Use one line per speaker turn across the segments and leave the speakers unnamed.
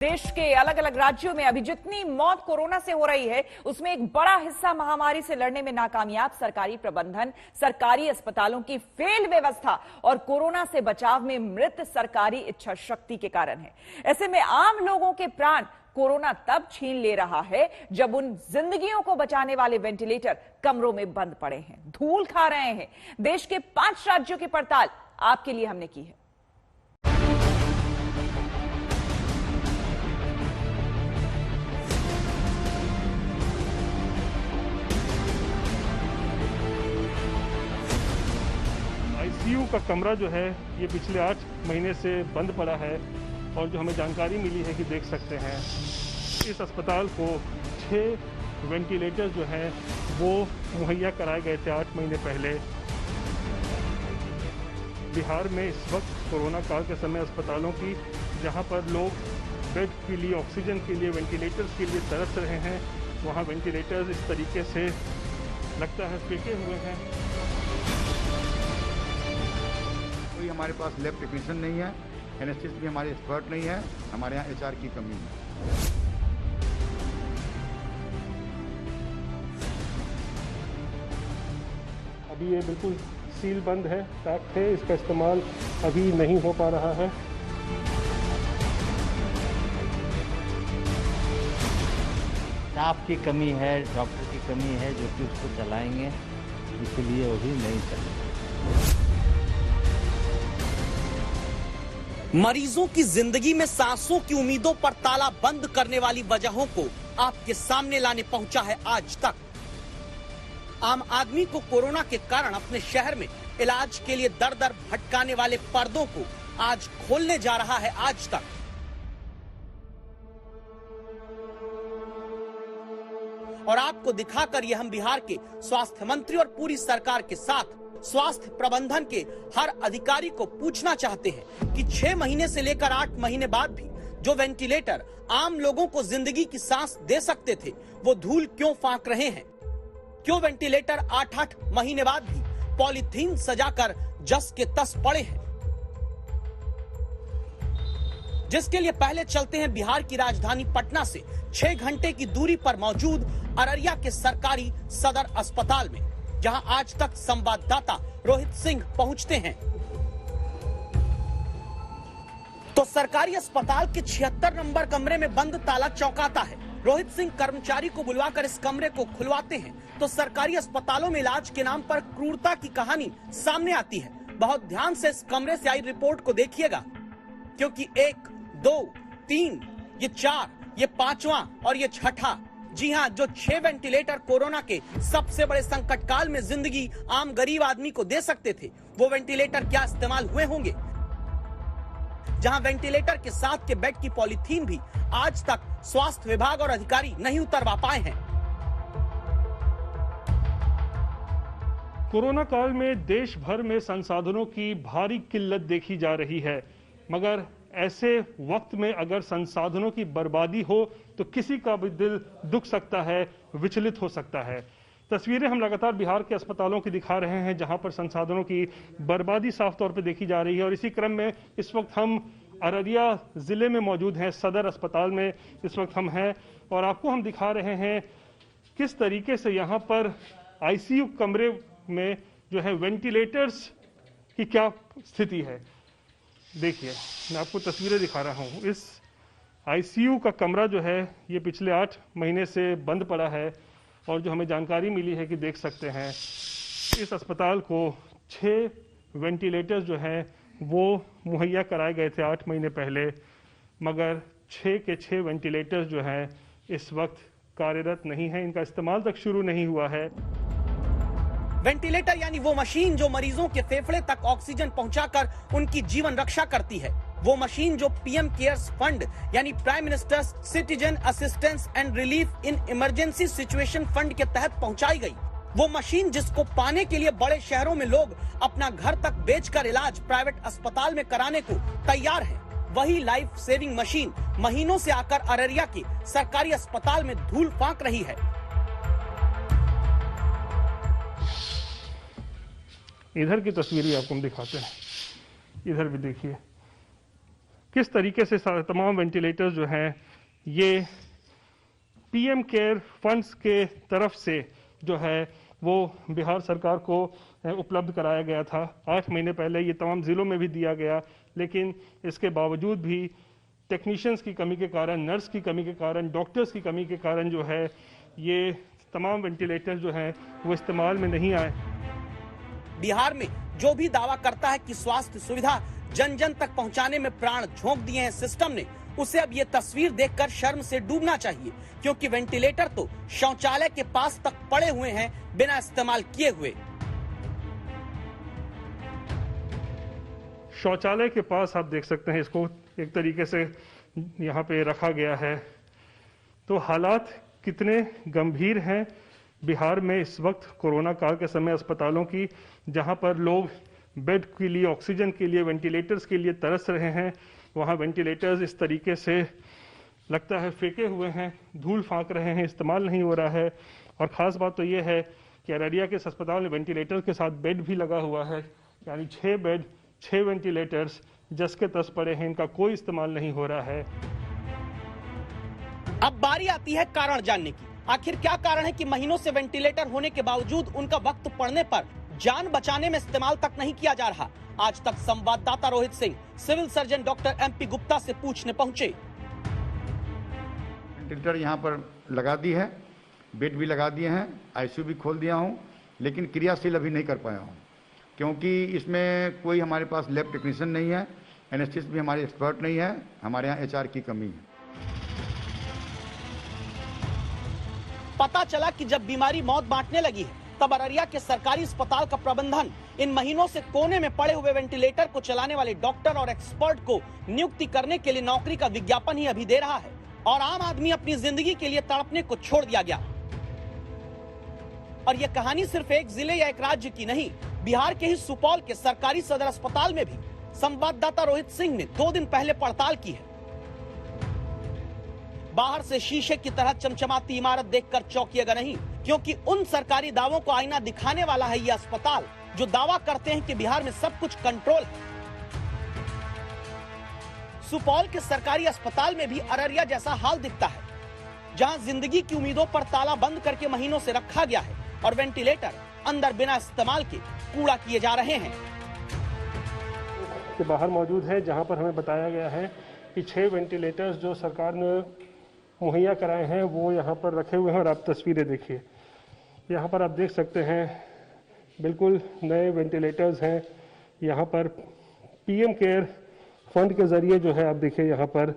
देश के अलग अलग राज्यों में अभी जितनी मौत कोरोना से हो रही है, उसमें एक बड़ा हिस्सा महामारी से लड़ने में नाकामयाब सरकारी प्रबंधन, सरकारी अस्पतालों की फेल व्यवस्था और कोरोना से बचाव में मृत सरकारी इच्छा शक्ति के कारण है। ऐसे में आम लोगों के प्राण कोरोना तब छीन ले रहा है जब उन जिंदगियों को बचाने वाले वेंटिलेटर कमरों में बंद पड़े हैं, धूल खा रहे हैं। देश के 5 राज्यों की पड़ताल आपके लिए हमने की है।
आईसीयू का कमरा जो है ये पिछले 8 महीने से बंद पड़ा है और जो हमें जानकारी मिली है कि देख सकते हैं इस अस्पताल को 6 वेंटिलेटर जो हैं वो मुहैया कराए गए थे 8 महीने पहले। बिहार में इस वक्त कोरोना काल के समय अस्पतालों की जहां पर लोग बेड के लिए, ऑक्सीजन के लिए, वेंटिलेटर्स के लिए तरस रहे हैं, वहां वेंटिलेटर्स इस तरीके से लगता है फेंके हुए हैं।
कोई हमारे पास लैब टेक्नीशियन नहीं है, एनेस्थीसिस्ट भी हमारे एक्सपर्ट नहीं है, हमारे यहाँ एचआर की कमी है।
अभी ये बिल्कुल सील बंद है, पैक्ड है, इसका इस्तेमाल अभी नहीं हो पा रहा है।
स्टाफ की कमी है, डॉक्टर की कमी है, जो कि उसको चलाएंगे, इसलिए वो भी नहीं चलेगा।
मरीजों की जिंदगी में सांसों की उम्मीदों पर ताला बंद करने वाली वजहों को आपके सामने लाने पहुंचा है आज तक। आम आदमी को कोरोना के कारण अपने शहर में इलाज के लिए दर दर भटकाने वाले पर्दों को आज खोलने जा रहा है आज तक। और आपको दिखाकर ये हम बिहार के स्वास्थ्य मंत्री और पूरी सरकार के साथ स्वास्थ्य प्रबंधन के हर अधिकारी को पूछना चाहते हैं कि 6 महीने से लेकर 8 महीने बाद भी जो वेंटिलेटर आम लोगों को जिंदगी की सांस दे सकते थे, वो धूल क्यों फांक रहे हैं? क्यों वेंटिलेटर 8-8 महीने बाद भी पॉलीथीन सजाकर जस के तस पड़े हैं? जिसके लिए पहले चलते हैं बिहार की राजधानी पटना से 6 घंटे की दूरी पर मौजूद अररिया के सरकारी सदर अस्पताल में, जहां आज तक संवाददाता रोहित सिंह पहुंचते हैं। तो सरकारी अस्पताल के 76 नंबर कमरे में बंद ताला चौंकाता है। रोहित सिंह कर्मचारी को बुलवाकर इस कमरे को खुलवाते हैं तो सरकारी अस्पतालों में इलाज के नाम पर क्रूरता की कहानी सामने आती है। बहुत ध्यान से इस कमरे से आई रिपोर्ट को देखिएगा, क्योंकि 1, 2, 3, ये 4, ये 5वां और ये 6ठा, जी हां, जो 6 वेंटिलेटर कोरोना के सबसे बड़े संकट काल में जिंदगी आम गरीब आदमी को दे सकते थे, वो वेंटिलेटर क्या इस्तेमाल हुए होंगे? जहां वेंटिलेटर के साथ के बेड की पॉलीथीन भी आज तक स्वास्थ्य विभाग और अधिकारी नहीं उतरवा पाए हैं।
कोरोना काल में देश भर में संसाधनों की भारी किल्लत देखी जा रही है, मगर ऐसे वक्त में अगर संसाधनों की बर्बादी हो तो किसी का भी दिल दुख सकता है, विचलित हो सकता है। तस्वीरें हम लगातार बिहार के अस्पतालों की दिखा रहे हैं जहां पर संसाधनों की बर्बादी साफ तौर पर देखी जा रही है। और इसी क्रम में इस वक्त हम अररिया जिले में मौजूद हैं, सदर अस्पताल में इस वक्त हम हैं और आपको हम दिखा रहे हैं किस तरीके से यहाँ पर आईसीयू कमरे में जो है वेंटिलेटर्स की क्या स्थिति है। देखिए, मैं आपको तस्वीरें दिखा रहा हूँ। इस आईसीयू का कमरा जो है ये पिछले 8 महीने से बंद पड़ा है और जो हमें जानकारी मिली है कि देख सकते हैं इस अस्पताल को 6 वेंटिलेटर्स जो हैं वो मुहैया कराए गए थे 8 महीने पहले, मगर 6 के 6 वेंटिलेटर्स जो हैं इस वक्त कार्यरत नहीं है, इनका इस्तेमाल तक शुरू नहीं हुआ है।
वेंटिलेटर यानी वो मशीन जो मरीजों के फेफड़े तक ऑक्सीजन पहुंचाकर उनकी जीवन रक्षा करती है। वो मशीन जो पीएम केयर्स फंड यानी prime ministers citizen assistance and relief in emergency situation fund के तहत पहुंचाई गई। वो मशीन जिसको पाने के लिए बड़े शहरों में लोग अपना घर तक बेचकर इलाज प्राइवेट अस्पताल में कराने को तैयार है। वही लाइफ सेविंग मशीन महीनों से आकर अररिया के सरकारी अस्पताल में धूल फांक रही है।
इधर की तस्वीरें आपको हम दिखाते हैं, इधर भी देखिए। किस तरीके से तमाम वेंटिलेटर्स जो हैं ये पीएम केयर फंड्स के तरफ से जो है वो बिहार सरकार को उपलब्ध कराया गया था। 8 महीने पहले ये तमाम ज़िलों में भी दिया गया, लेकिन इसके बावजूद भी टेक्नीशियंस की कमी के कारण, नर्स की कमी के कारण, डॉक्टर्स की कमी के कारण जो है ये तमाम वेंटिलेटर्स जो हैं वो इस्तेमाल में नहीं आए।
बिहार में जो भी दावा करता है कि स्वास्थ्य सुविधा जन जन तक पहुंचाने में प्राण झोंक दिए हैं सिस्टम ने, उसे अब ये तस्वीर देखकर शर्म से डूबना चाहिए, क्योंकि वेंटिलेटर तो शौचालय के पास तक पड़े हुए हैं बिना इस्तेमाल किए हुए।
शौचालय के पास आप देख सकते हैं इसको एक तरीके से यहाँ पे रखा गया है। तो हालात कितने गंभीर हैं बिहार में इस वक्त कोरोना काल के समय अस्पतालों की, जहाँ पर लोग बेड के लिए, ऑक्सीजन के लिए, वेंटिलेटर्स के लिए तरस रहे हैं। वहाँ वेंटिलेटर्स इस तरीके से लगता है फेंके हुए हैं, धूल फांक रहे हैं, इस्तेमाल नहीं हो रहा है। और ख़ास बात तो ये है कि अररिया के इस अस्पताल में वेंटिलेटर के साथ बेड भी लगा हुआ है, यानी 6 बेड 6 वेंटिलेटर्स जस के तस पड़े हैं, इनका कोई इस्तेमाल नहीं हो रहा है।
अब बारी आती है कारण जानने की। आखिर क्या कारण है कि महीनों से वेंटिलेटर होने के बावजूद उनका वक्त पड़ने पर जान बचाने में इस्तेमाल तक नहीं किया जा रहा। आज तक संवाददाता Rohit Singh civil surgeon doctor MP Gupta से पूछने पहुंचे।
वेंटिलेटर यहाँ पर लगा दी है, बेड भी लगा दिए हैं, ICU भी खोल दिया हूँ, लेकिन क्रियाशील अभी नहीं कर पाया हूँ, क्योंकि इसमें कोई हमारे पास लैब टेक्नीशियन नहीं है, एनेस्थिस्ट भी हमारे एक्सपर्ट नहीं है, हमारे यहाँ HR की कमी है।
पता चला कि जब बीमारी मौत बांटने लगी है, तब अररिया के सरकारी अस्पताल का प्रबंधन इन महीनों से कोने में पड़े हुए वेंटिलेटर को चलाने वाले डॉक्टर और एक्सपर्ट को नियुक्ति करने के लिए नौकरी का विज्ञापन ही अभी दे रहा है, और आम आदमी अपनी जिंदगी के लिए तड़पने को छोड़ दिया गया। और यह कहानी सिर्फ एक जिले या एक राज्य की नहीं, बिहार के ही सुपौल के सरकारी सदर अस्पताल में भी संवाददाता रोहित सिंह ने 2 दिन पहले पड़ताल की है। बाहर से शीशे की तरह चमचमाती इमारत देखकर चौंकिएगा नहीं, क्योंकि उन सरकारी दावों को आईना दिखाने वाला है यह अस्पताल, जो दावा करते हैं कि बिहार में सब कुछ कंट्रोल है। सुपौल के सरकारी अस्पताल में भी अररिया जैसा हाल दिखता है, जहां जिंदगी की उम्मीदों पर ताला बंद करके महीनों से रखा गया है और वेंटिलेटर अंदर बिना इस्तेमाल के कूड़ा किए जा रहे हैं।
के बाहर मौजूद है, जहां पर हमें बताया गया है कि 6 वेंटिलेटर्स जो सरकार ने मुहैया कराए हैं वो यहाँ पर रखे हुए हैं। और आप तस्वीरें देखिए, यहाँ पर आप देख सकते हैं बिल्कुल नए वेंटिलेटर्स हैं। यहाँ पर पीएम केयर फंड के ज़रिए जो है आप देखिए यहाँ पर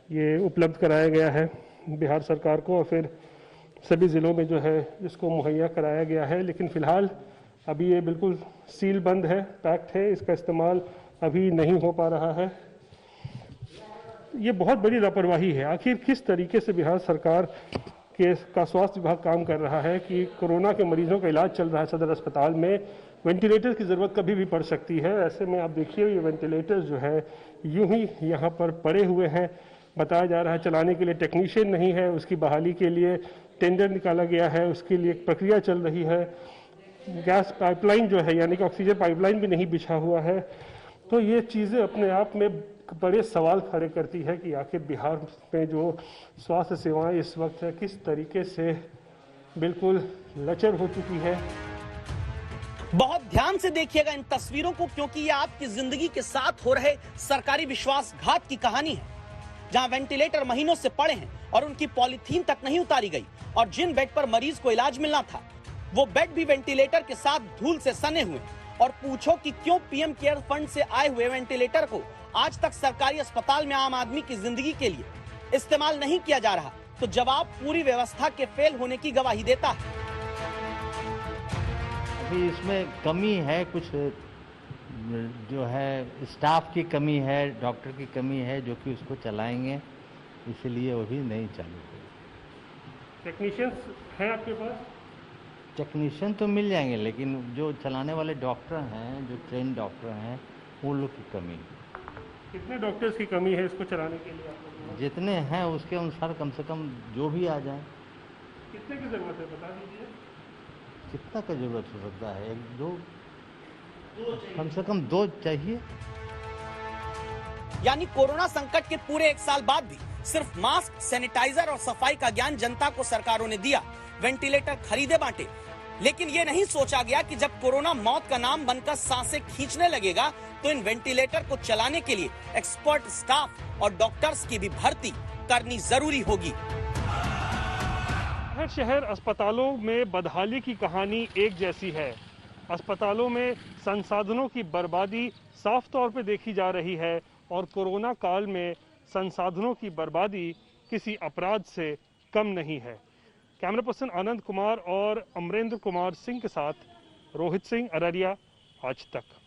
ये उपलब्ध कराया गया है बिहार सरकार को, और फिर सभी ज़िलों में जो है इसको मुहैया कराया गया है। लेकिन फ़िलहाल अभी ये बिल्कुल सील बंद है, पैक्ड है, इसका इस्तेमाल अभी नहीं हो पा रहा है। ये बहुत बड़ी लापरवाही है। आखिर किस तरीके से बिहार सरकार का स्वास्थ्य विभाग काम कर रहा है कि कोरोना के मरीजों का इलाज चल रहा है सदर अस्पताल में, वेंटिलेटर की ज़रूरत कभी भी पड़ सकती है। ऐसे में आप देखिए ये वेंटिलेटर्स जो है यूं ही यहाँ पर पड़े हुए हैं। बताया जा रहा है चलाने के लिए टेक्नीशियन नहीं है, उसकी बहाली के लिए टेंडर निकाला गया है, उसके लिए एक प्रक्रिया चल रही है। गैस पाइपलाइन जो है यानी कि ऑक्सीजन पाइपलाइन भी नहीं बिछा हुआ है। तो ये चीज़ें अपने आप में बड़े सवाल खड़े करती है कि आखिर बिहार में जो स्वास्थ्य सेवाएं इस वक्त है किस तरीके से बिल्कुल लचर हो चुकी है।
बहुत ध्यान से देखिएगा इन तस्वीरों को, क्योंकि ये आपकी जिंदगी के साथ हो रहे सरकारी विश्वासघात की कहानी है, जहां वेंटिलेटर महीनों से पड़े हैं और उनकी पॉलीथीन तक नहीं उतारी गई, और जिन बेड पर मरीज को इलाज मिलना था वो बेड भी वेंटिलेटर के साथ धूल से सने हुए। और पूछो कि क्यों पीएम केयर फंड से आए हुए वेंटिलेटर को आज तक सरकारी अस्पताल में आम आदमी की जिंदगी के लिए इस्तेमाल नहीं किया जा रहा, तो जवाब पूरी व्यवस्था के फेल होने की गवाही देता है।
अभी इसमें कमी है, कुछ जो है स्टाफ की कमी है, डॉक्टर की कमी है, जो कि उसको चलाएंगे, इसलिए वो भी नहीं चालू होगा।
टेक्नीशियंस हैं आपके पास?
टेक्नीशियन तो मिल जाएंगे, लेकिन जो चलाने वाले डॉक्टर हैं, जो ट्रेन डॉक्टर हैं, उन लोग की कमी है।
कितने डॉक्टर्स की कमी है इसको चलाने के लिए आप लोगों को?
जितने हैं उसके अनुसार कम से कम जो भी आ जाए।
कितने की ज़रूरत है बता दीजिए।
कितना का जरूरत हो सकता है? 1 2 कम से कम 2 चाहिए।
यानी कोरोना संकट के पूरे 1 साल बाद भी सिर्फ मास्क, सैनिटाइजर और सफाई का ज्ञान जनता को सरकारों ने दिया, वेंटिलेटर खरीदे बांटे, लेकिन ये नहीं सोचा गया कि जब कोरोना मौत का नाम बनकर सांसें खींचने लगेगा तो इन वेंटिलेटर को चलाने के लिए एक्सपर्ट स्टाफ और डॉक्टर्स की भी भर्ती करनी जरूरी होगी।
हर शहर अस्पतालों में बदहाली की कहानी एक जैसी है। अस्पतालों में संसाधनों की बर्बादी साफ तौर पे देखी जा रही है और कोरोना काल में संसाधनों की बर्बादी किसी अपराध से कम नहीं है। कैमरा पर्सन आनंद कुमार और अमरेंद्र कुमार सिंह के साथ रोहित सिंह, अररिया, आज तक।